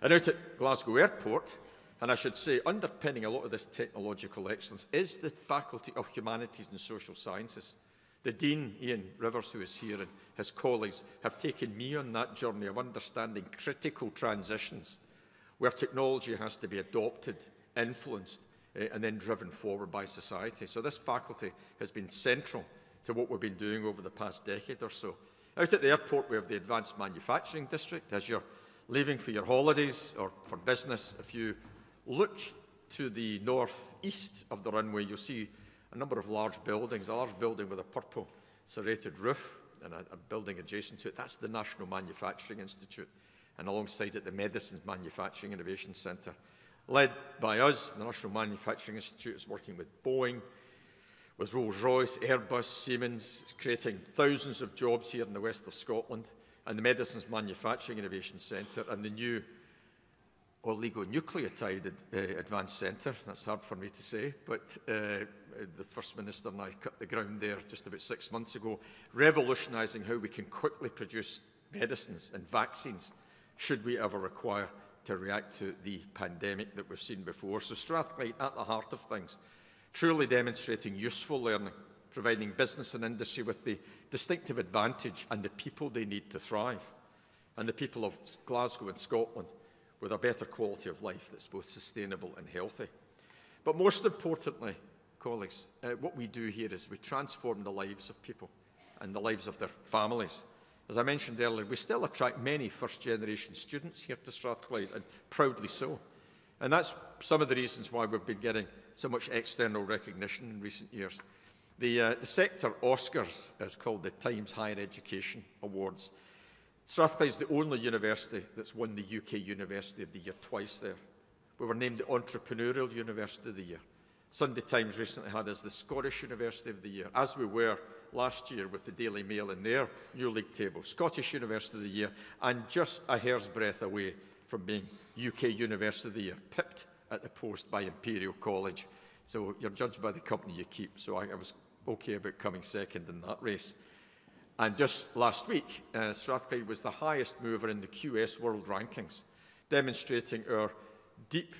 And out at Glasgow Airport, and I should say underpinning a lot of this technological excellence, is the Faculty of Humanities and Social Sciences. The Dean, Ian Rivers, who is here, and his colleagues have taken me on that journey of understanding critical transitions, where technology has to be adopted, influenced, and then driven forward by society. So this faculty has been central to what we've been doing over the past decade or so. Out at the airport, we have the Advanced Manufacturing District. As you're leaving for your holidays or for business, if you look to the northeast of the runway, you'll see a number of large buildings, a large building with a purple serrated roof and a building adjacent to it. That's the National Manufacturing Institute, and alongside it, the Medicines Manufacturing Innovation Centre. led by us. The National Manufacturing Institute is working with Boeing, with Rolls-Royce, Airbus, Siemens. It's creating thousands of jobs here in the west of Scotland, and the Medicines Manufacturing Innovation Centre and the new oligonucleotide advanced centre. That's hard for me to say, but the First Minister and I cut the ground there just about 6 months ago, revolutionising how we can quickly produce medicines and vaccines should we ever require to react to the pandemic that we've seen before. So Strathclyde at the heart of things, truly demonstrating useful learning, providing business and industry with the distinctive advantage and the people they need to thrive, and the people of Glasgow and Scotland with a better quality of life that's both sustainable and healthy. But most importantly, colleagues, what we do here is we transform the lives of people and the lives of their families. As I mentioned earlier, we still attract many first-generation students here to Strathclyde, and proudly so. And that's some of the reasons why we've been getting so much external recognition in recent years. The sector Oscars is called the Times Higher Education Awards. Strathclyde is the only university that's won the UK University of the Year twice there. We were named the Entrepreneurial University of the Year. Sunday Times recently had us the Scottish University of the Year, as we were last year with the Daily Mail in their new league table. Scottish University of the Year, and just a hair's breadth away from being UK University of the Year, pipped at the post by Imperial College. So you're judged by the company you keep. So I was okay about coming second in that race. And just last week, Strathclyde was the highest mover in the QS World Rankings, demonstrating our deep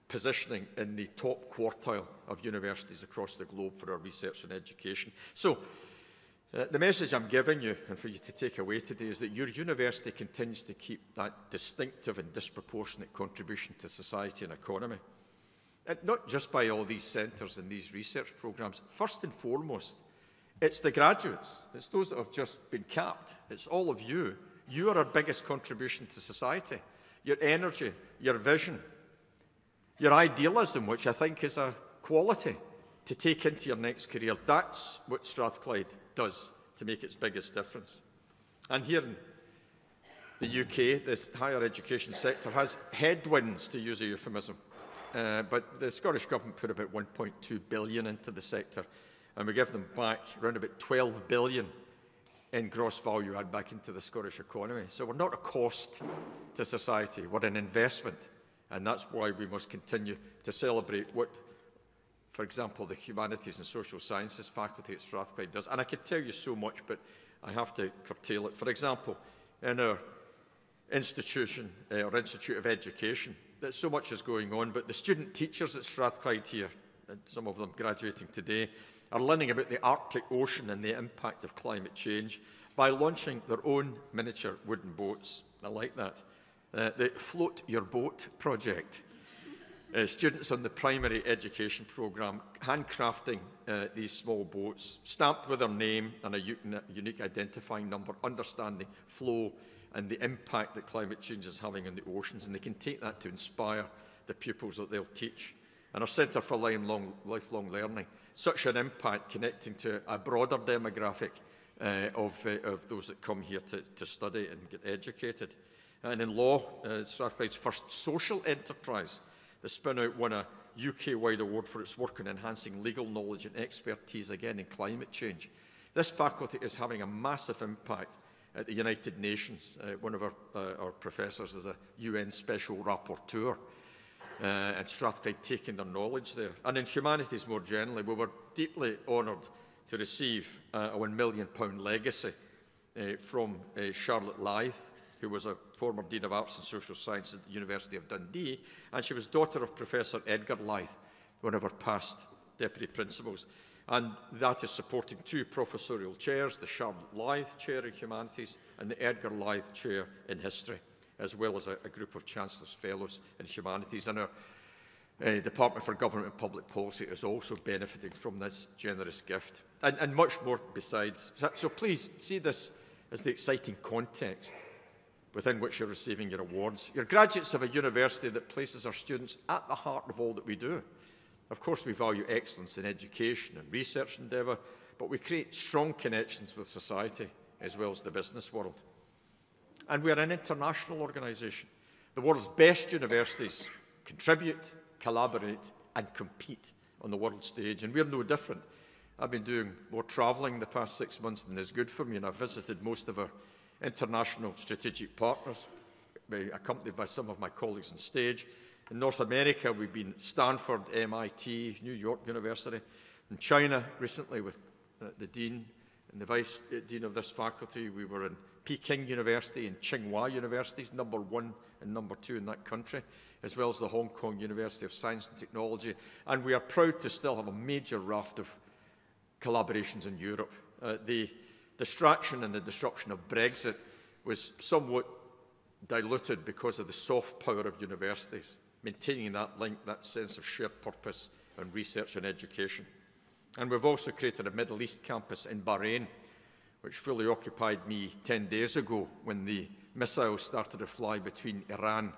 positioning in the top quartile of universities across the globe for our research and education. So the message I'm giving you, and for you to take away today, is that your university continues to keep that distinctive and disproportionate contribution to society and economy. And not just by all these centres and these research programmes. First and foremost, it's the graduates. It's those that have just been capped. It's all of you. You are our biggest contribution to society. Your energy, your vision, your idealism, which I think is a quality to take into your next career. That's what Strathclyde does to make its biggest difference. And here in the UK, the higher education sector has headwinds, to use a euphemism. But the Scottish Government put about 1.2 billion into the sector, and we give them back around about 12 billion in gross value add back into the Scottish economy. So we're not a cost to society, we're an investment. And that's why we must continue to celebrate what, for example, the Humanities and Social Sciences faculty at Strathclyde does. And I could tell you so much, but I have to curtail it. For example, in our institution, or Institute of Education, that so much is going on, but the student teachers at Strathclyde here, and some of them graduating today, are learning about the Arctic Ocean and the impact of climate change by launching their own miniature wooden boats. I like that. The Float Your Boat project. Students on the primary education programme handcrafting these small boats, stamped with their name and a unique identifying number, understanding flow and the impact that climate change is having on the oceans, and they can take that to inspire the pupils that they'll teach. And our Centre for Lifelong Learning, such an impact connecting to a broader demographic of those that come here to study and get educated. And in law, Strathclyde's first social enterprise, the Spin Out won a UK-wide award for its work on enhancing legal knowledge and expertise, again, in climate change. This faculty is having a massive impact at the United Nations. One of our professors is a UN Special Rapporteur, and Strathclyde taking their knowledge there. And in humanities more generally, we were deeply honoured to receive a £1 million legacy from Charlotte Lyth, who was a former Dean of Arts and Social Science at the University of Dundee, and she was daughter of Professor Edgar Lyth, one of our past deputy principals. And that is supporting two professorial chairs, the Charlotte Lyth Chair in Humanities and the Edgar Lyth Chair in History, as well as a group of Chancellor's Fellows in Humanities. And our Department for Government and Public Policy is also benefiting from this generous gift, and much more besides. So please see this as the exciting context within which you're receiving your awards. You're graduates of a university that places our students at the heart of all that we do. Of course, we value excellence in education and research endeavour, but we create strong connections with society as well as the business world. And we're an international organisation. The world's best universities contribute, collaborate, and compete on the world stage. And we're no different. I've been doing more travelling the past 6 months than is good for me, and I've visited most of our international strategic partners, accompanied by some of my colleagues on stage. In North America, we've been at Stanford, MIT, New York University. In China, recently with the Dean and the Vice Dean of this faculty. We were in Peking University and Tsinghua Universities, #1 and #2 in that country, as well as the Hong Kong University of Science and Technology. And we are proud to still have a major raft of collaborations in Europe. The distraction and the disruption of Brexit was somewhat diluted because of the soft power of universities, maintaining that link, that sense of shared purpose and research and education. And we've also created a Middle East campus in Bahrain, which fully occupied me 10 days ago when the missiles started to fly between Iran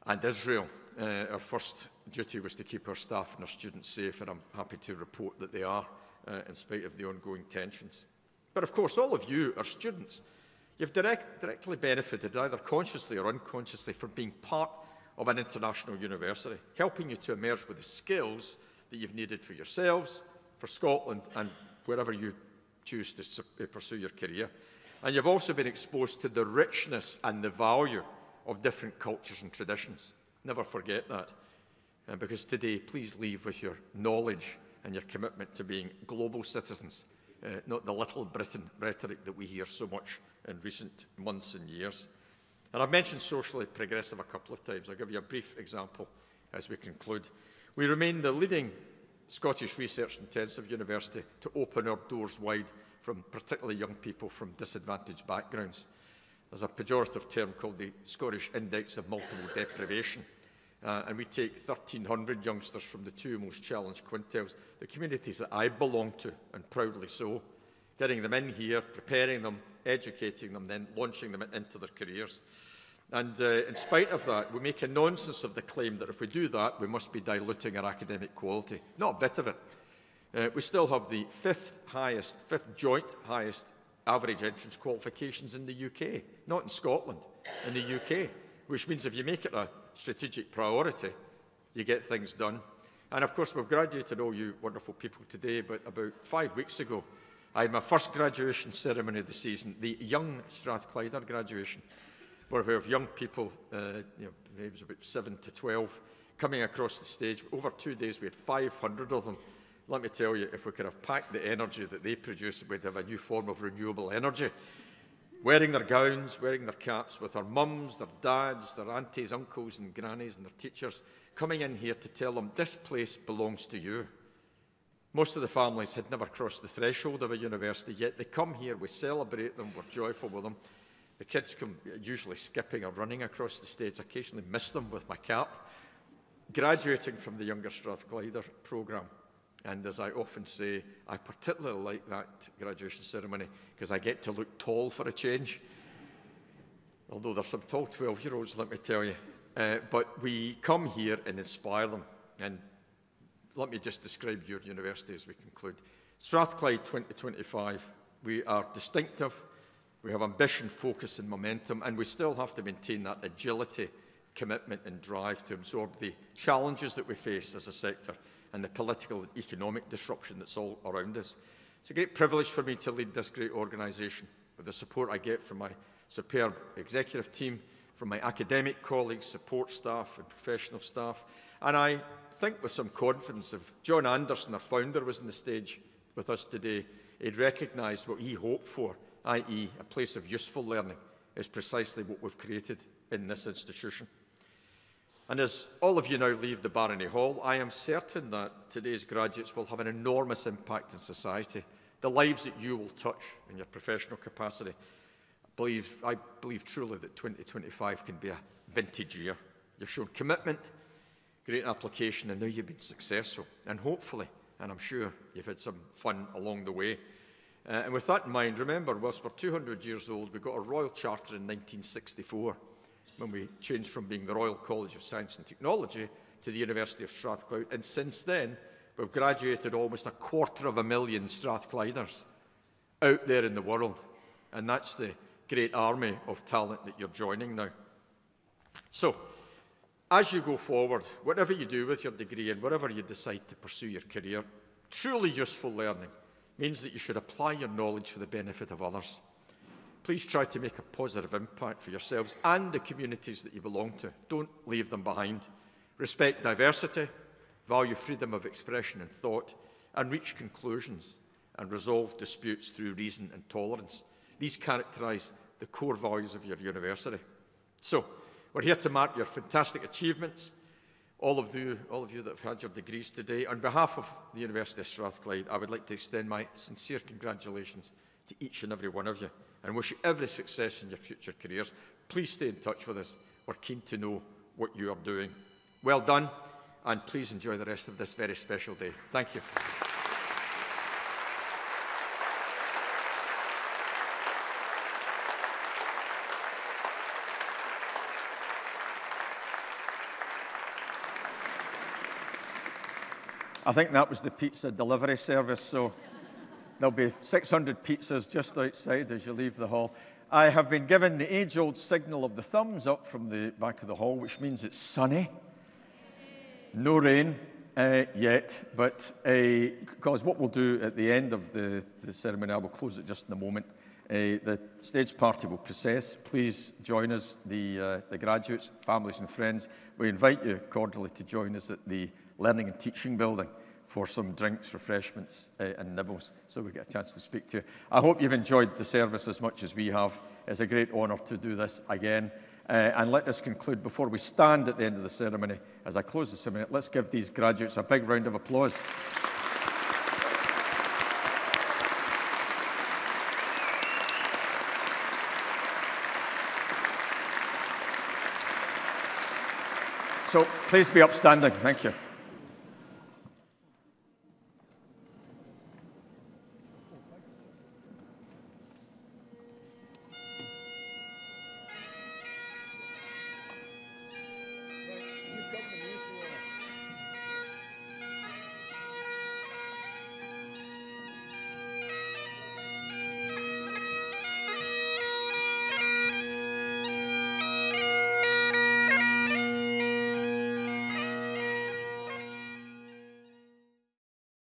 and Israel. Our first duty was to keep our staff and our students safe, and I'm happy to report that they are, in spite of the ongoing tensions. But of course, all of you are students. You've directly benefited, either consciously or unconsciously, from being part of an international university, helping you to emerge with the skills that you've needed for yourselves, for Scotland, and wherever you choose to pursue your career. And you've also been exposed to the richness and the value of different cultures and traditions. Never forget that. Because today, please leave with your knowledge and your commitment to being global citizens, not the little Britain rhetoric that we hear so much in recent months and years. And I've mentioned socially progressive a couple of times. I'll give you a brief example as we conclude. We remain the leading Scottish research-intensive university to open our doors wide from particularly young people from disadvantaged backgrounds. There's a pejorative term called the Scottish Index of Multiple Deprivation, and we take 1,300 youngsters from the 2 most challenged quintiles, the communities that I belong to, and proudly so, getting them in here, preparing them, educating them, then launching them into their careers. And in spite of that, we make a nonsense of the claim that if we do that, we must be diluting our academic quality. Not a bit of it. We still have the fifth joint highest average entrance qualifications in the UK, not in Scotland, in the UK, which means if you make it a strategic priority, you get things done. And of course, we've graduated all you wonderful people today, but about 5 weeks ago, I had my first graduation ceremony of the season, the Young Strathclyde graduation, where we have young people, maybe about 7 to 12, coming across the stage. Over 2 days, we had 500 of them. Let me tell you, if we could have packed the energy that they produce, we'd have a new form of renewable energy. Wearing their gowns, wearing their caps, with their mums, their dads, their aunties, uncles and grannies and their teachers, coming in here to tell them, this place belongs to you. Most of the families had never crossed the threshold of a university, yet they come here, we celebrate them, we're joyful with them. The kids come usually skipping or running across the stage. I occasionally miss them with my cap. Graduating from the Younger Strathclyde programme. And as I often say, I particularly like that graduation ceremony because I get to look tall for a change. Although there's some tall 12-year-olds, let me tell you. But we come here and inspire them. And let me just describe your university as we conclude. Strathclyde 2025, we are distinctive. We have ambition, focus and momentum, and we still have to maintain that agility, commitment and drive to absorb the challenges that we face as a sector and the political and economic disruption that's all around us. It's a great privilege for me to lead this great organisation with the support I get from my superb executive team, from my academic colleagues, support staff and professional staff. And I think with some confidence, if John Anderson, our founder, was on the stage with us today, he'd recognise what he hoped for, i.e. a place of useful learning, is precisely what we've created in this institution. And as all of you now leave the Barony Hall, I am certain that today's graduates will have an enormous impact in society, the lives that you will touch in your professional capacity. I believe truly that 2025 can be a vintage year. You've shown commitment, great application, and now you've been successful. And hopefully, and I'm sure you've had some fun along the way. And with that in mind, remember, whilst we're 200 years old, we got a Royal Charter in 1964, when we changed from being the Royal College of Science and Technology to the University of Strathclyde. And since then, we've graduated almost 250,000 Strathclyders out there in the world. And that's the great army of talent that you're joining now. So, As you go forward, whatever you do with your degree and wherever you decide to pursue your career, truly useful learning means that you should apply your knowledge for the benefit of others. Please try to make a positive impact for yourselves and the communities that you belong to. Don't leave them behind. Respect diversity, value freedom of expression and thought, and reach conclusions and resolve disputes through reason and tolerance. These characterise the core values of your university. So, we're here to mark your fantastic achievements. All of you that have had your degrees today, on behalf of the University of Strathclyde, I would like to extend my sincere congratulations to each and every one of you and wish you every success in your future careers. Please stay in touch with us. We're keen to know what you are doing. Well done, and please enjoy the rest of this very special day. Thank you. I think that was the pizza delivery service, so there'll be 600 pizzas just outside as you leave the hall. I have been given the age-old signal of the thumbs up from the back of the hall, which means it's sunny. No rain yet, but because what we'll do at the end of the ceremony, I will close it just in a moment, the stage party will process. Please join us, the graduates, families and friends. We invite you cordially to join us at the Learning and Teaching Building for some drinks, refreshments and nibbles, so we get a chance to speak to you. I hope you've enjoyed the service as much as we have. It's a great honour to do this again. And let us conclude before we stand at the end of the ceremony. As I close the ceremony, let's give these graduates a big round of applause. So please be upstanding. Thank you.